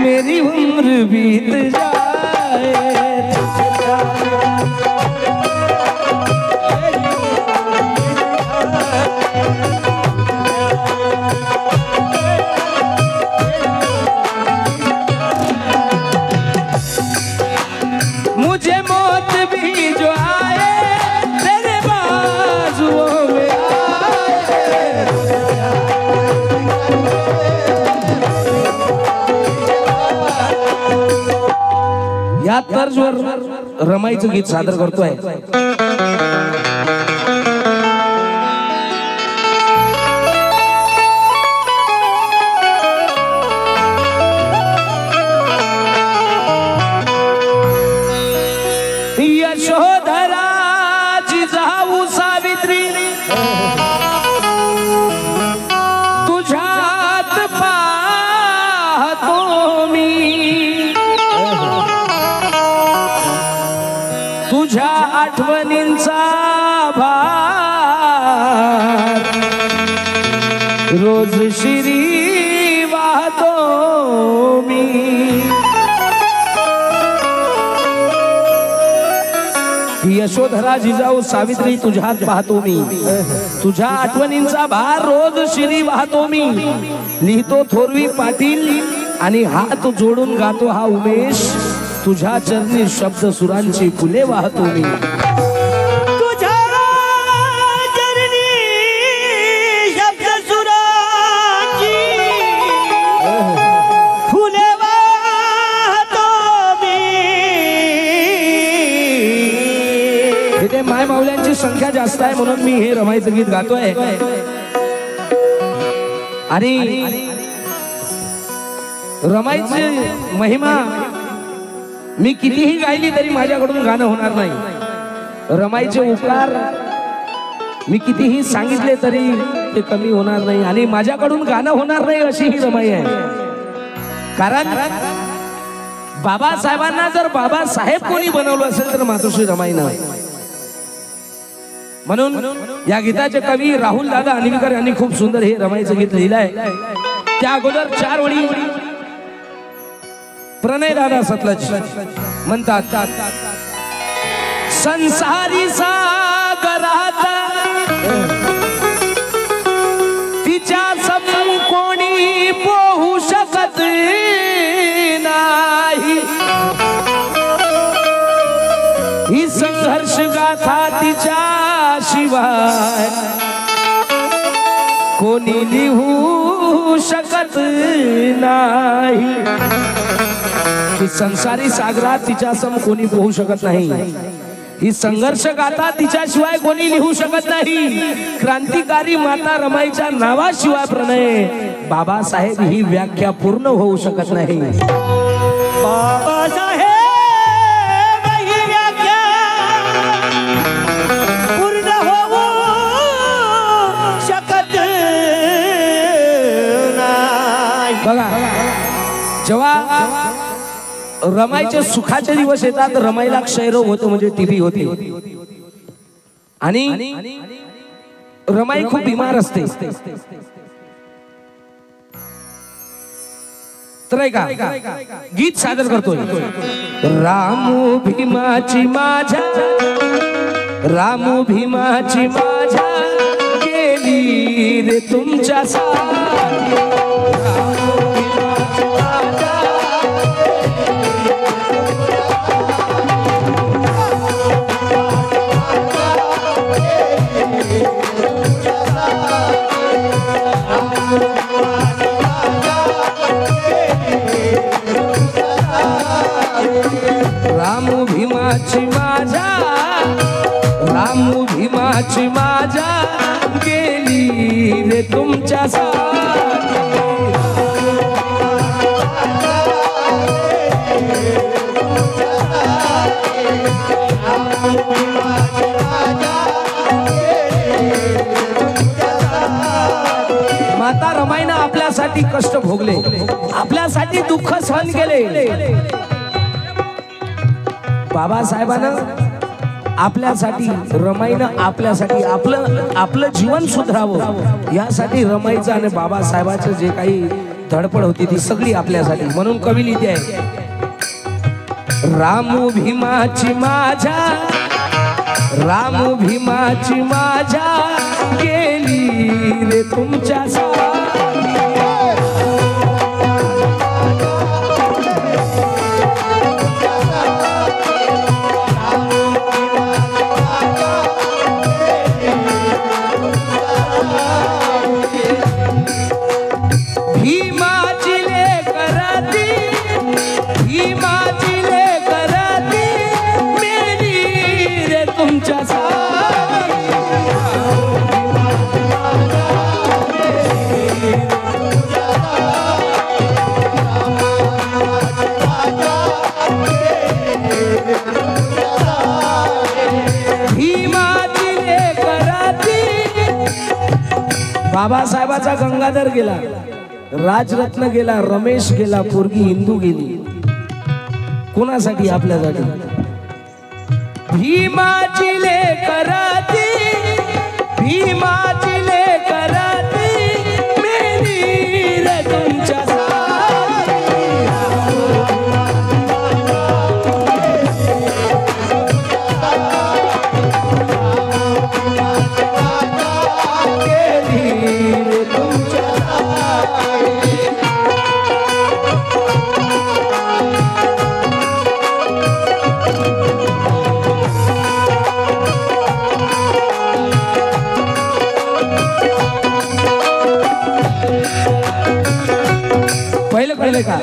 मेरी उम्र बीत जाए। मुझे मौत भी जो आए तेरे बाजुओं में आए। या तर्जवर रमाईचं गीत सादर करतोय। यशोधरा जिजाऊ सावित्री तुझ्यात पाहतो मी, तुझ्या आठवणींचा भार रोज शिरी वाहतो मी। यशोधरा जिजाऊ सावित्री तुझ्यात पाहतो मी, तुझ्या आठवणींचा भार रोज शिरी वाहतो मी। लिहितो थोरवी पाटील आणि हात जोडून गातो हा उमेश, तुझ्या चरणी शब्द सुरांची फुले वाहतो मी। तुझ्या चरणी शब्द सुरांची फुले वाहतो मी। इथे माय माऊल्यांची संख्या जास्त आहे म्हणून मी हे रमाईचं गीत गातोय। आणि रमाईची महिमा मी कितीही गायली तरी माझ्याकडून गाणं होणार नाही। रमाईचे उकार मी कितीही सांगितले तरी ते कमी होणार नाही आणि माझ्याकडून गाणं होणार नाही अशी ही रमाई आहे। कारण बाबासाहेबांना जर बाबासाहेब कोणी बनवलं असेल तर मातोश्री रमाई नाही। म्हणून या गीताचे कवी राहुल दादा अनिविकर यांनी खूप सुंदर हे रमाईचं गीत लिहिलंय। त्या अगोदर 4 ओळी प्रणय दादा सतलज म्हणतात, संसारी सागरात तिच्या सम कोणी पोहू शकत नाही, ही संघर्ष गाथा तिच्या शिवाय कोणी लिहू शकत नाही। ही संसारी सागरात तिच्या सम कोणी पोहू शकत नाही, ही संघर्ष गाथा तिच्याशिवाय कोणी लिहू शकत नाही। क्रांतिकारी माता रमाईच्या नावाशिवाय प्रणय बाबासाहेब ही व्याख्या पूर्ण होऊ शकत नाही। बाबासाहेब ही व्याख्या पूर्ण होऊ शकत नाही। बघा, जेव्हा रमाईचे सुखाचे दिवस येतात, रमाईला क्षयरोग होतो म्हणजे टीबी होती आणि रमाई खूप बिमार असते। तर ऐका गीत सादर करतोय। रामू भीमाची माझ्या, रामू भीमाची माझ्या गेली रे तुमच्या साथी। रामू भीमाची माझ्या, रामू भीमाची माझ्या गेली रे तुमच्या साथी। माता रमाईनं आपल्यासाठी कष्ट भोगले, आपल्यासाठी दुःख सहन केले। बाबासाहेबांना आपल्यासाठी, रमाईनं आपल्यासाठी आपलं जीवन सुधारावं यासाठी रमाईचं आणि बाबासाहेबांचं जे काही धडपड होती ती सगळी आपल्यासाठी. म्हणून कवी लिहिते आहे, रामू भीमाची माझ्या, रामू भीमाची माझ्या गेली रे तुमच्या बाबासाहेबाचा गंगाधर गेला, राजरत्न गेला, रमेश गेला, पोरगी हिंदू गेली. कोणासाठी? आपल्यासाठी. भीमाची लेकराती, भीमाची लेकराती मेली रे तुमच्या का?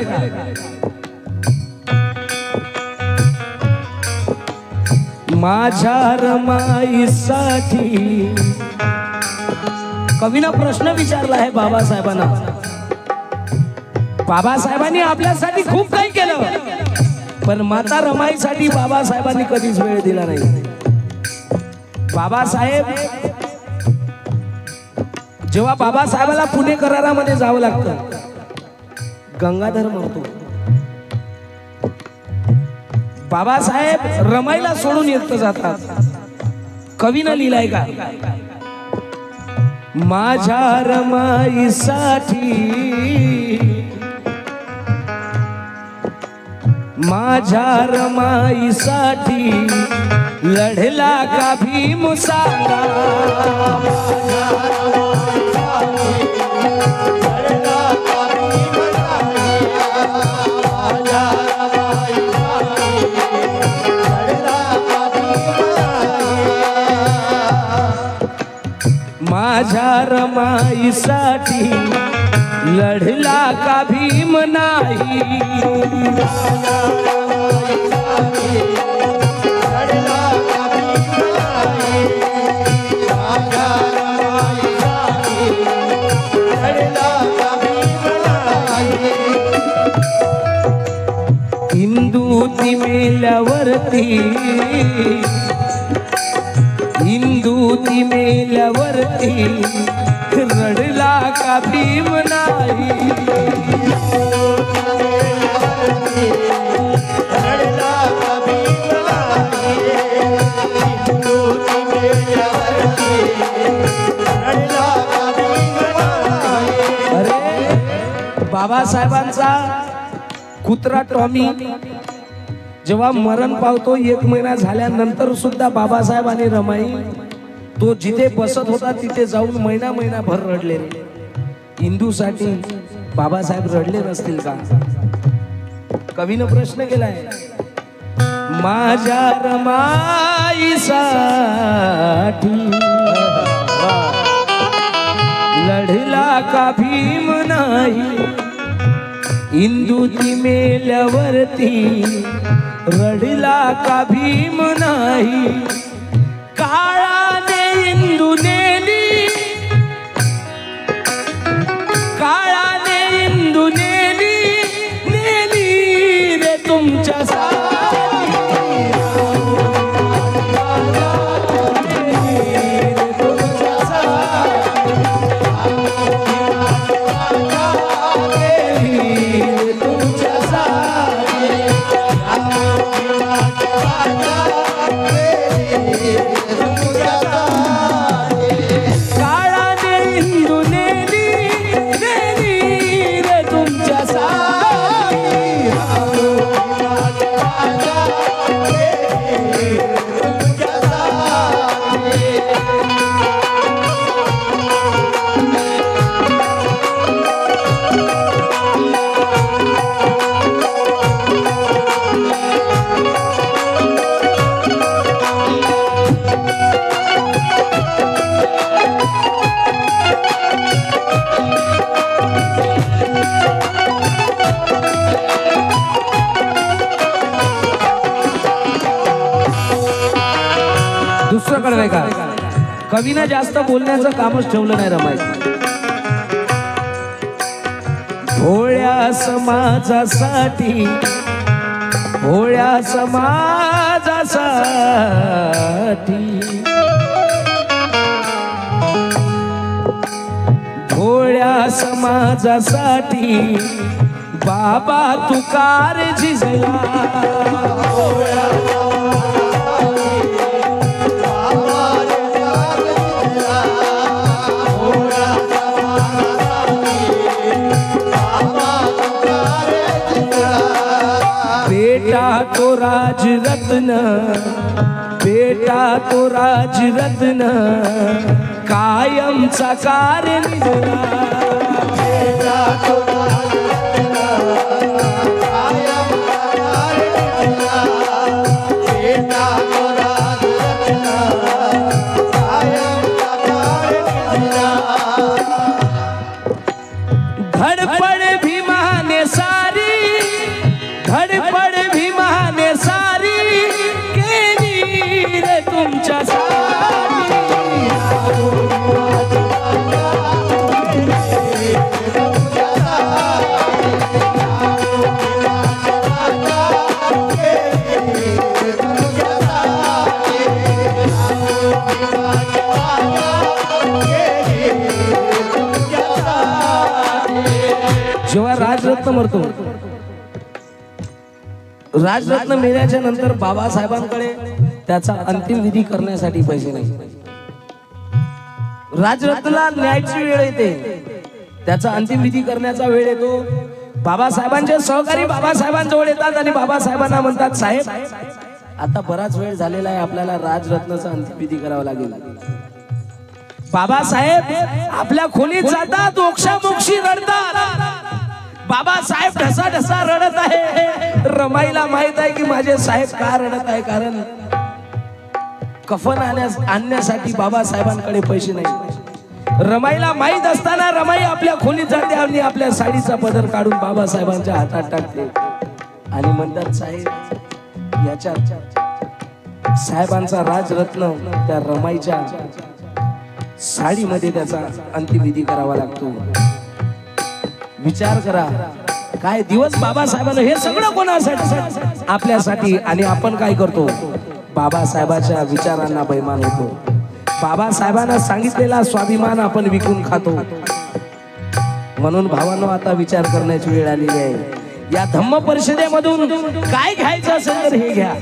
माझ्या रमाईसाठी कवीनं प्रश्न विचारला आहे बाबासाहेबांना. बाबासाहेबांनी आपल्यासाठी खूप काही केलं, पण माता रमाईसाठी बाबासाहेबांनी कधीच वेळ दिला नाही. बाबासाहेब जेव्हा बाबासाहेबाला पुणे करारामध्ये जावं लागतं, गंगाधर म्हणतो, बाबासाहेब रमाईला सोडून येत जातात. कवीनं लिहिलाय का, माझ्या रमाईसाठी, माझ्या रमाईसाठी लढला का भीम सांगा. माझ्या रमाईसाठी लढला का भीम नाही. हिंदू ती मेल्यावरती, हिंदू ती मेल्यावरती रडला का भीम नाही. अरे बाबासाहेबांचा कुत्रा टॉमी जेव्हा मरण पावतो, 1 महिना झाल्यानंतर सुद्धा बाबासाहेब आणि रमाई तो जिथे बसत होता तिथे जाऊन महिनाभर रडले. हिंदूसाठी बाबासाहेब रडले नसतील का? कवीनं प्रश्न केलाय, माझ्या रमाईसाठी लढला का भीम नाही. हिंदू ती मेल्यावरती रडला का भीम नाही. काळाने हिंदू नेली, काळाने हिंदू नेली, नेली रे तुमच्या दुसरं कडवे का कवीनं जास्त बोलण्याचं कामच ठेवलं नाही रमाई. भोळ्या समाजासाठी भोळ्या समाजासाठी भोळ्या समाजासाठी बाबा तुकार झिजला. बेटा तो राजरत्न बेटा तो राजरत्न कायमचा कार्य निजला. बेटा तो राजरत्न कायमचा कार्य निजला. बेटा तो राजरत्न कायमचा कार्य निजला. धडपड भीमाने सारी धडपड भीमाने सारी केली रे तुमच्या जेव्हा राजरत्न मरतो राजरत्न मेल्याच्या नंतर बाबासाहेबांकडे त्याचा अंतिम विधी करण्यासाठी पैसे नाही. राजरत्नला न्यायची वेळ येते त्याचा अंतिम विधी करण्याचा वेळ येतो. बाबासाहेबांचे सहकारी बाबासाहेबांजवळ येतात आणि बाबासाहेबांना म्हणतात साहेब आता बराच वेळ झालेला आहे आपल्याला राजरत्नाचा अंतिम विधी करावा लागेल. बाबासाहेब आपल्या खोलीत जातात मोक्षामोक्षी रडतात. बाबासाहेब ढसा ढसा रडत आहे. रमाईला माहित आहे की माझे साहेब का रडत आहे कारण कफन आणण्यासाठी बाबासाहेबांकडे पैसे नाही. रमाईला माहित असताना रमाई आपल्या खोलीत जाते आणि आपल्या साडीचा पदर काढून बाबासाहेबांच्या हातात टाकते आणि म्हणतात साहेब याच्या साहेबांचा राजरत्न त्या रमाईच्या साडीमध्ये त्याचा अंत्यविधी करावा लागतो. विचार करा काय दिवस बाबासाहेबांना हे सगळं कोणासाठी आपल्यासाठी आणि आपण काय करतो बाबासाहेबाच्या विचारांना बैमान होतो. बाबासाहेबांना सांगितलेला स्वाभिमान आपण विकून खातो. म्हणून भावांनो आता विचार करण्याची वेळ आलेली आहे. या धम्म परिषदेमधून काय घ्यायचं असेल तर हे घ्या.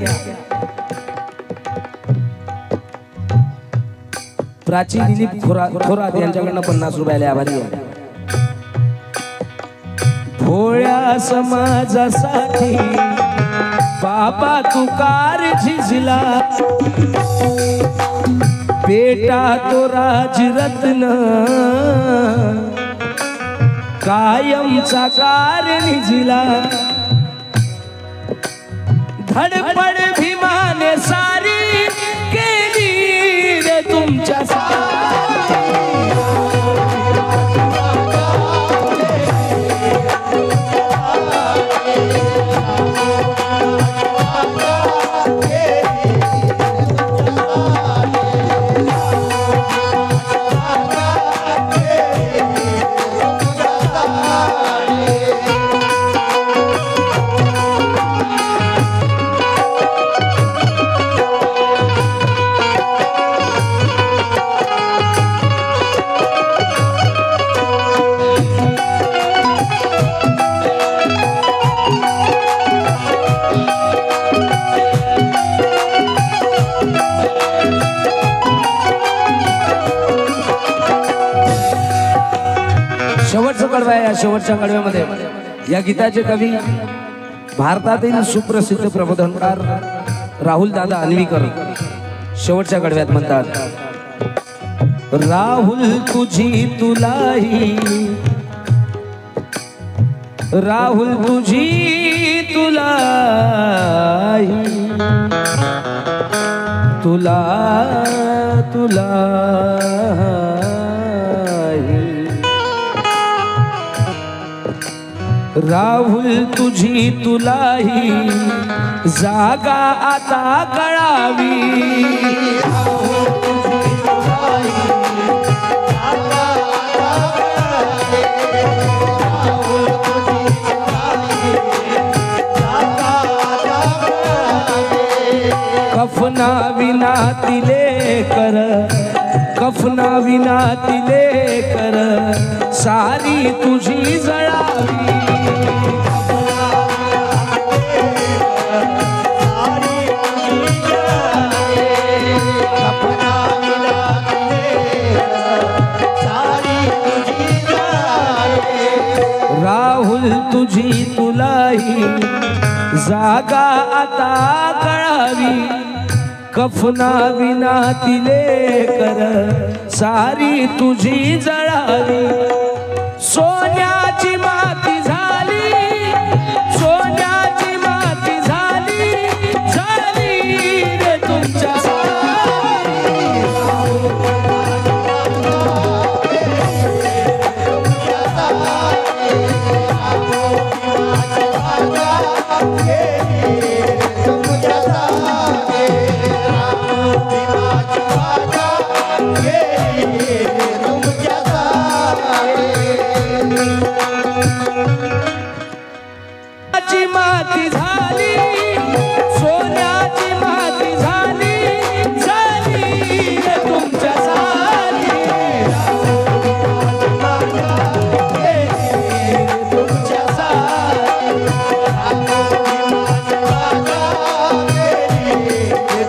प्राची दिलीप थोरात यांच्याकडनं 50 रुपयाला आभारी आहे. भोळ्या समाजासाठी बाबा तुकार झिजला. बेटा तो राजरत्न कायमचा कार्य निजला. धडपड भीमाने सारी केली रे तुमच्या शेवटचा कडवा आहे. या शेवटच्या कडव्यामध्ये या गीताचे कवी भारतातील सुप्रसिद्ध प्रबोधनकार राहुल दादा अन्वीकर शेवटच्या कडव्यात म्हणतात राहुल तुझी तुलाही राहुल तुझी तुलाही तुला राहुल तुझी तुलाही जागा आता कळावी कफना विना तिले कर कफना विना तिले कर सारी तुझी जळावी राहुल तुझी तुलाही जागा आता कळावी कफना विना तिले कर सारी तुझी जळावी सोन्याची माती झाली सोन्याची माती झाली झाली रे तुमच्या माती झाली सोन्याची माती झाली झाली रे तुमच्या साली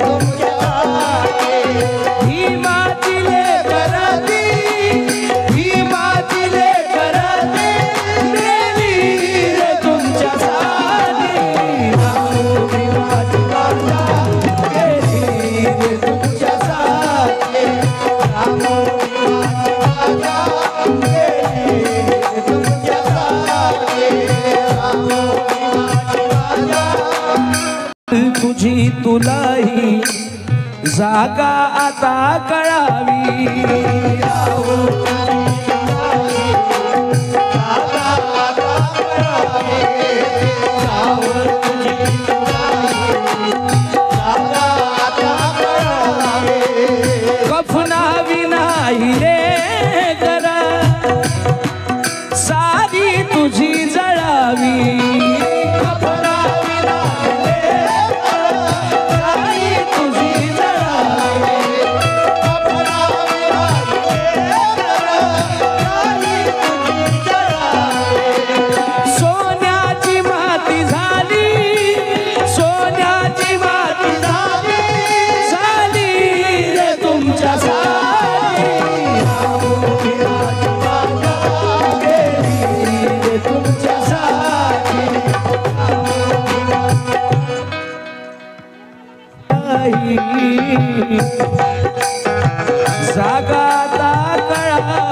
तुमच्या ही मातीले करती ही मातीले करते नेली रे तुमच्या तुझी तुलाही जागा आता कळावी कफना विना रे करा सारी तुझी जळावी जागा आता कळावी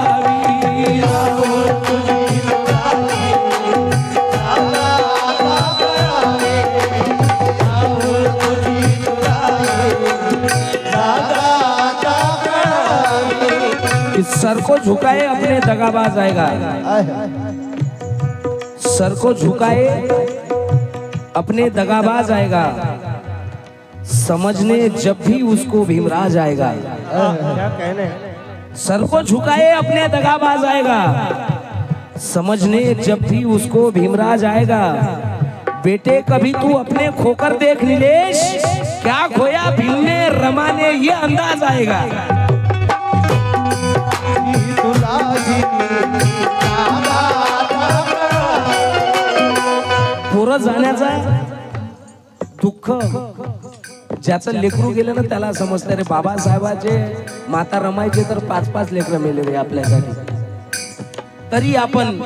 सर को झुकाए अपने दगाबाज आएगा सर को झुकाए अपने दगाबाज आएगा समझने जब भी उसको भीमराज आएगा क्या कहने सर को झुकाए अपने दगाबाज आएगा समझने जब भी उसको भीमराज आएगा बेटे कभी तू अपने खोकर देख नीलेश क्या खोया भीम ने रमाने ये अंदाज आएगा पोरं जाण्याचा दुःख ज्याचं लेकरू गेलं ना त्याला समजतं रे बाबासाहेबाचे माता रमायचे तर 5-5 लेकरं मेले रे आपल्यासाठी तरी आपण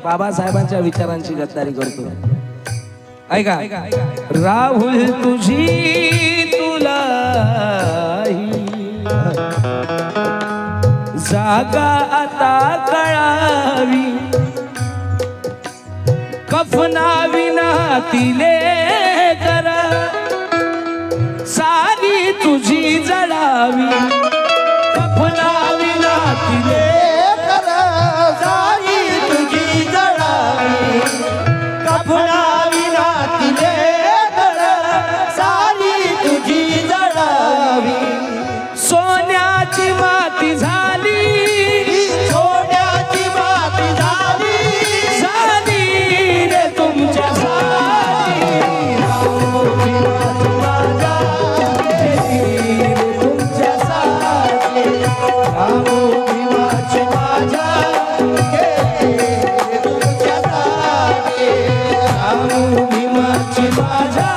बाबासाहेबांच्या विचारांची गद्दारी करतो ऐका राहुल तुझी तुलाही जागा आता कळावी कफना विना तिले करा सारी तुझी जळावी कफना विना तिले करा सारी तुझी जळावी कफना विना तिले करा माती झाली सोन्याची माती झाली झाली रे तुमच्यासाठी रामो भीमाची माझ्या गेली रे तुमच्यासाठी रामो भीमाची माझ्या गेली तुमच्यासाठी रामो भीमाची माझ्या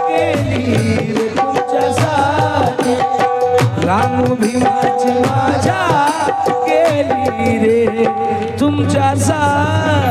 गेली रे तुमच्यासाठी रामो भीमाची माझ्या गेली रे तुमच्यासाठी